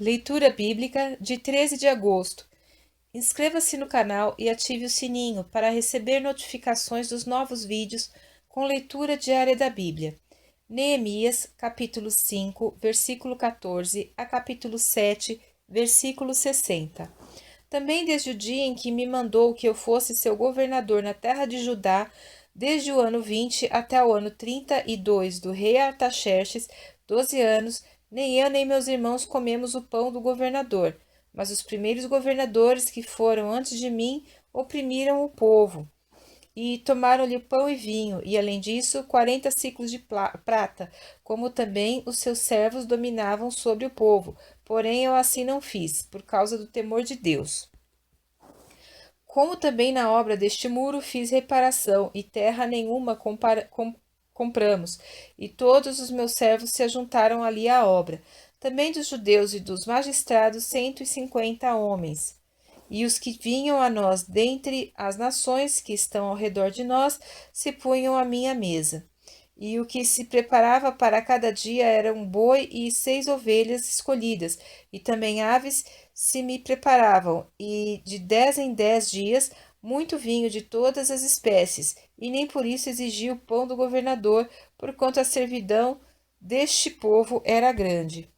Leitura Bíblica de 13 de agosto. Inscreva-se no canal e ative o sininho para receber notificações dos novos vídeos com leitura diária da Bíblia. Neemias, capítulo 5, versículo 14 a capítulo 7, versículo 60. Também desde o dia em que me mandou que eu fosse seu governador na terra de Judá, desde o ano 20 até o ano 32 do rei Artaxerxes, 12 anos, nem eu nem meus irmãos comemos o pão do governador, mas os primeiros governadores que foram antes de mim oprimiram o povo e tomaram-lhe pão e vinho, e além disso 40 ciclos de prata, como também os seus servos dominavam sobre o povo. Porém eu assim não fiz, por causa do temor de Deus. Como também na obra deste muro fiz reparação, e terra nenhuma compramos, e todos os meus servos se ajuntaram ali à obra. Também dos judeus e dos magistrados 150 homens. E os que vinham a nós dentre as nações que estão ao redor de nós se punham à minha mesa. E o que se preparava para cada dia era um boi e 6 ovelhas escolhidas, e também aves se me preparavam, e de 10 em 10 dias muito vinho de todas as espécies, e nem por isso exigia o pão do governador, porquanto a servidão deste povo era grande.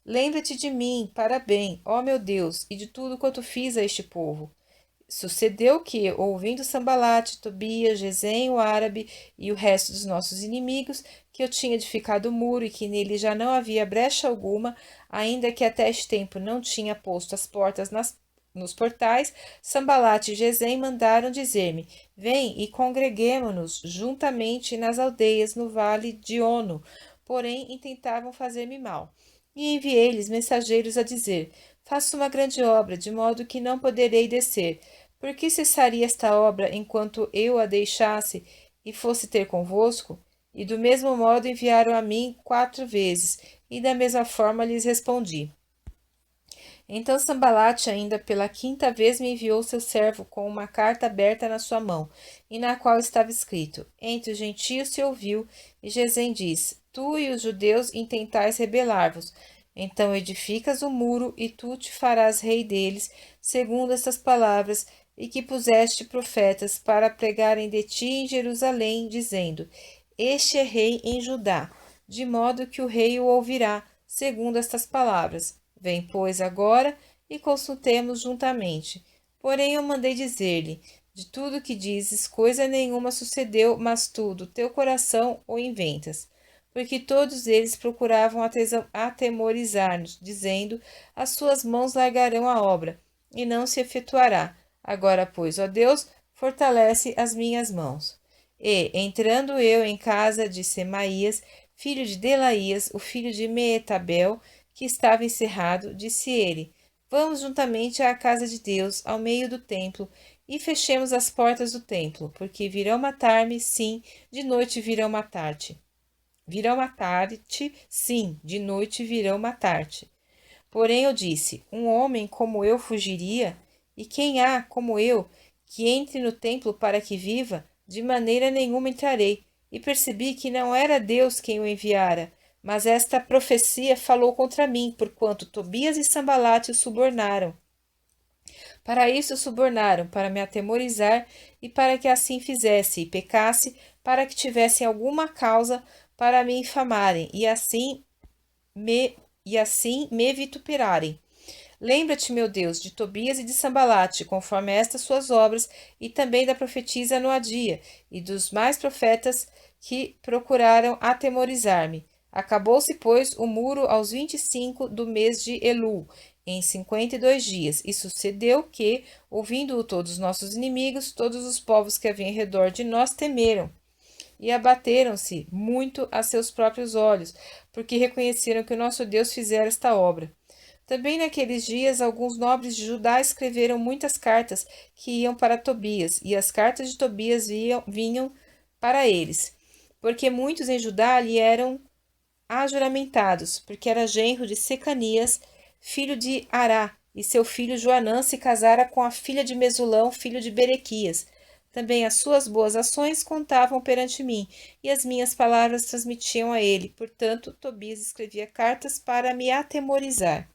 Lembra-te de mim, para bem, ó meu Deus, e de tudo quanto fiz a este povo. Sucedeu que, ouvindo Sambalate, Tobias, Gesem, o árabe e o resto dos nossos inimigos, que eu tinha edificado o muro e que nele já não havia brecha alguma, ainda que até este tempo não tinha posto as portas nos portais, Sambalate e Gesem mandaram dizer-me: Vem e congreguemo-nos juntamente nas aldeias no vale de Ono. Porém, intentavam fazer-me mal. E enviei-lhes mensageiros a dizer: Faço uma grande obra, de modo que não poderei descer. Por que cessaria esta obra enquanto eu a deixasse e fosse ter convosco? E do mesmo modo enviaram a mim 4 vezes, e da mesma forma lhes respondi. Então Sambalate, ainda pela 5ª vez, me enviou seu servo com uma carta aberta na sua mão, e na qual estava escrito: Entre os gentios se ouviu, e Gesem diz: Tu e os judeus intentais rebelar-vos. Então edificas o muro, e tu te farás rei deles, segundo estas palavras, e que puseste profetas para pregarem de ti em Jerusalém, dizendo: Este é rei em Judá, de modo que o rei o ouvirá, segundo estas palavras. Vem, pois, agora e consultemos juntamente. Porém eu mandei dizer-lhe: De tudo que dizes, coisa nenhuma sucedeu, mas tudo, teu coração o inventas. Porque todos eles procuravam atemorizar-nos, dizendo: As suas mãos largarão a obra, e não se efetuará. Agora, pois, ó Deus, fortalece as minhas mãos. E, entrando eu em casa de Semaías, filho de Delaías, o filho de Meetabel, que estava encerrado, disse ele: Vamos juntamente à casa de Deus, ao meio do templo, e fechemos as portas do templo, porque virão matar-me, sim, de noite virão matar-te. Virão matar-te, sim, de noite virão matar-te. Porém eu disse: Um homem como eu fugiria? E quem há, como eu, que entre no templo para que viva? De maneira nenhuma entrarei. E percebi que não era Deus quem o enviara, mas esta profecia falou contra mim, porquanto Tobias e Sambalate o subornaram. Para isso o subornaram, para me atemorizar, e para que assim fizesse e pecasse, para que tivessem alguma causa para me infamarem, e assim me vituperarem. Lembra-te, meu Deus, de Tobias e de Sambalate, conforme estas suas obras, e também da profetisa Noadia, e dos mais profetas que procuraram atemorizar-me. Acabou-se, pois, o muro aos 25 do mês de Elul, em 52 dias, e sucedeu que, ouvindo-o todos os nossos inimigos, todos os povos que haviam em redor de nós temeram, e abateram-se muito a seus próprios olhos, porque reconheceram que o nosso Deus fizera esta obra. Também naqueles dias, alguns nobres de Judá escreveram muitas cartas que iam para Tobias, e as cartas de Tobias vinham para eles, porque muitos em Judá lhe eram ajuramentados, porque era genro de Secanias, filho de Ará, e seu filho Joanã se casara com a filha de Mesulão, filho de Berequias. Também as suas boas ações contavam perante mim, e as minhas palavras transmitiam a ele. Portanto, Tobias escrevia cartas para me atemorizar.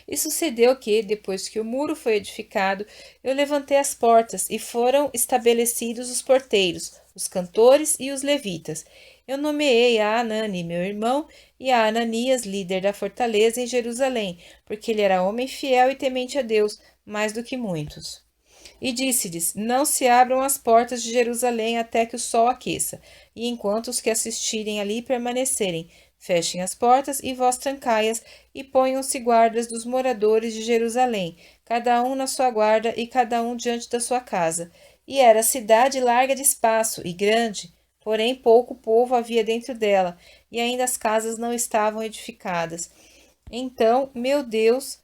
E sucedeu que, depois que o muro foi edificado, eu levantei as portas, e foram estabelecidos os porteiros, os cantores e os levitas. Eu nomeei a Anani, meu irmão, e a Ananias, líder da fortaleza em Jerusalém, porque ele era homem fiel e temente a Deus, mais do que muitos. E disse-lhes: Não se abram as portas de Jerusalém até que o sol aqueça, e enquanto os que assistirem ali permanecerem, fechem as portas e vós trancai-as, e ponham-se guardas dos moradores de Jerusalém, cada um na sua guarda e cada um diante da sua casa. E era a cidade larga de espaço e grande, porém pouco povo havia dentro dela, e ainda as casas não estavam edificadas. Então, o meu Deus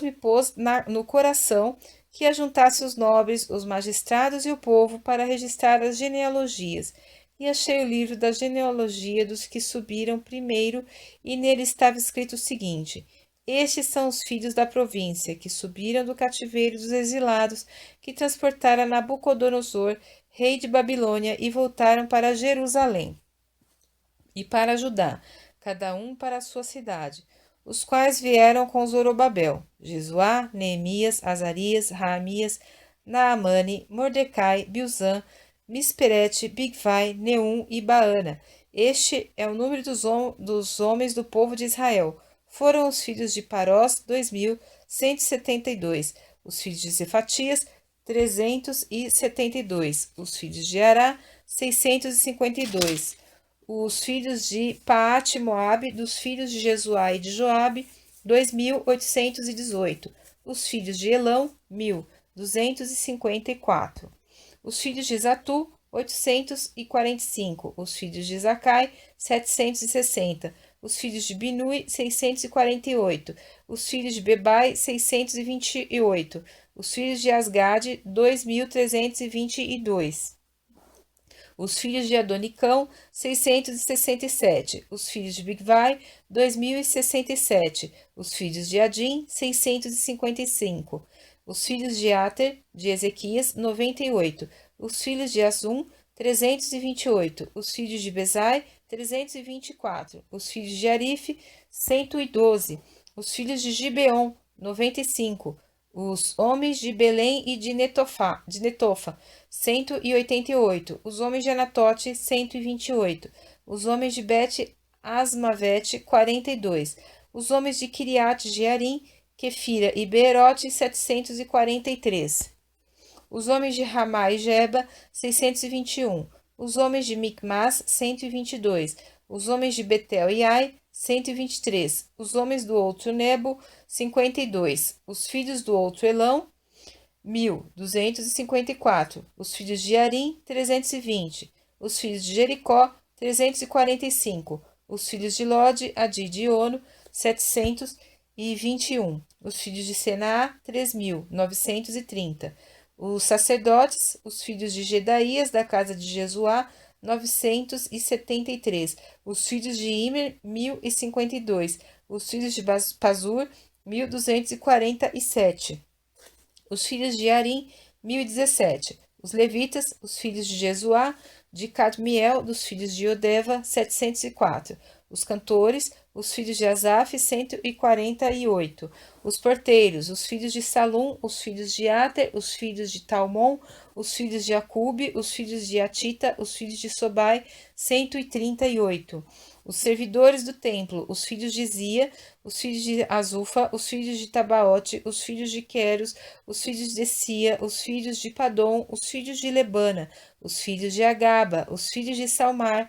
me pôs no coração que ajuntasse os nobres, os magistrados e o povo para registrar as genealogias. E achei o livro da genealogia dos que subiram primeiro, e nele estava escrito o seguinte: Estes são os filhos da província, que subiram do cativeiro dos exilados, que transportaram Nabucodonosor, rei de Babilônia, e voltaram para Jerusalém e para Judá, cada um para a sua cidade, os quais vieram com Zorobabel, Jesuá, Neemias, Azarias, Raamias, Naamane, Mordecai, Bilzã, Misperete, Bigvai, Neum e Baana. Este é o número dos homens do povo de Israel. Foram os filhos de Parós, 2.172. Os filhos de Zefatias, 372. Os filhos de Ará, 652. Os filhos de Paate-Moabe, dos filhos de Jesuá e de Joabe, 2.818. Os filhos de Elão, 1.254. Os filhos de Zatu, 845. Os filhos de Zacai, 760. Os filhos de Binui, 648. Os filhos de Bebai, 628. Os filhos de Asgade, 2.322. Os filhos de Adonicão, 667. Os filhos de Bigvai, 2.067. Os filhos de Adim, 655. Os filhos de Ater, de Ezequias, 98. Os filhos de Assum, 328. Os filhos de Bezai, 324. Os filhos de Arife, 112. Os filhos de Gibeon, 95. Os homens de Belém e de Netofa, 188. Os homens de Anatote, 128. Os homens de Bet-Asmavete, 42. Os homens de Kiriat Jearim, Quefira e Beerote, 743. Os homens de Ramá e Geba, 621. Os homens de Micmas, 122. Os homens de Betel e Ai, 123. Os homens do outro Nebo, 52. Os filhos do outro Elão, 1.254. Os filhos de Arim, 320. Os filhos de Jericó, 345. Os filhos de Lode, Adid e Ono, 721. Os filhos de Senaá, 3.930. Os sacerdotes, os filhos de Gedaías, da casa de Jesuá, 973. Os filhos de Imer, 1.052. Os filhos de Pazur, 1.247. Os filhos de Arim, 1.017. Os levitas, os filhos de Jesuá, de Cadmiel, dos filhos de Odeva, 704. Os cantores, os filhos de Asaf, 148. Os porteiros, os filhos de Salum, os filhos de Ater, os filhos de Talmon, os filhos de Acube, os filhos de Atita, os filhos de Sobai, 138. Os servidores do templo, os filhos de Zia, os filhos de Azufa, os filhos de Tabaote, os filhos de Queros, os filhos de Sia, os filhos de Padom, os filhos de Lebana, os filhos de Agaba, os filhos de Salmai,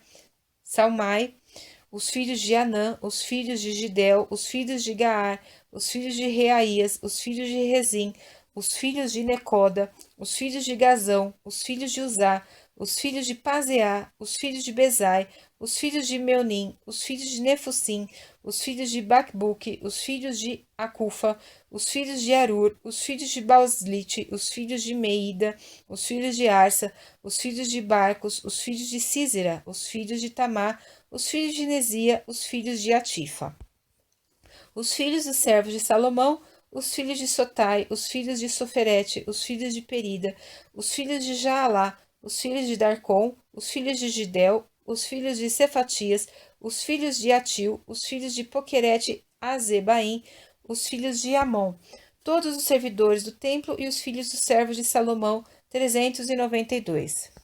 os filhos de Anã, os filhos de Gidel, os filhos de Gaar, os filhos de Reaías, os filhos de Rezim, os filhos de Necoda, os filhos de Gazão, os filhos de Uzá, os filhos de Paseá, os filhos de Bezai, os filhos de Meunim, os filhos de Nefussim, os filhos de Bacbuque, os filhos de Acufa, os filhos de Arur, os filhos de Bauslite, os filhos de Meida, os filhos de Arsa, os filhos de Barcos, os filhos de Císera, os filhos de Tamar, os filhos de Nesia, os filhos de Atifa. Os filhos dos servos de Salomão, os filhos de Sotai, os filhos de Soferete, os filhos de Perida, os filhos de Jaalá, os filhos de Darcon, os filhos de Gidel, os filhos de Cefatias, os filhos de Atil, os filhos de Poquerete Azebaim, os filhos de Amon, todos os servidores do templo e os filhos dos servos de Salomão, 392.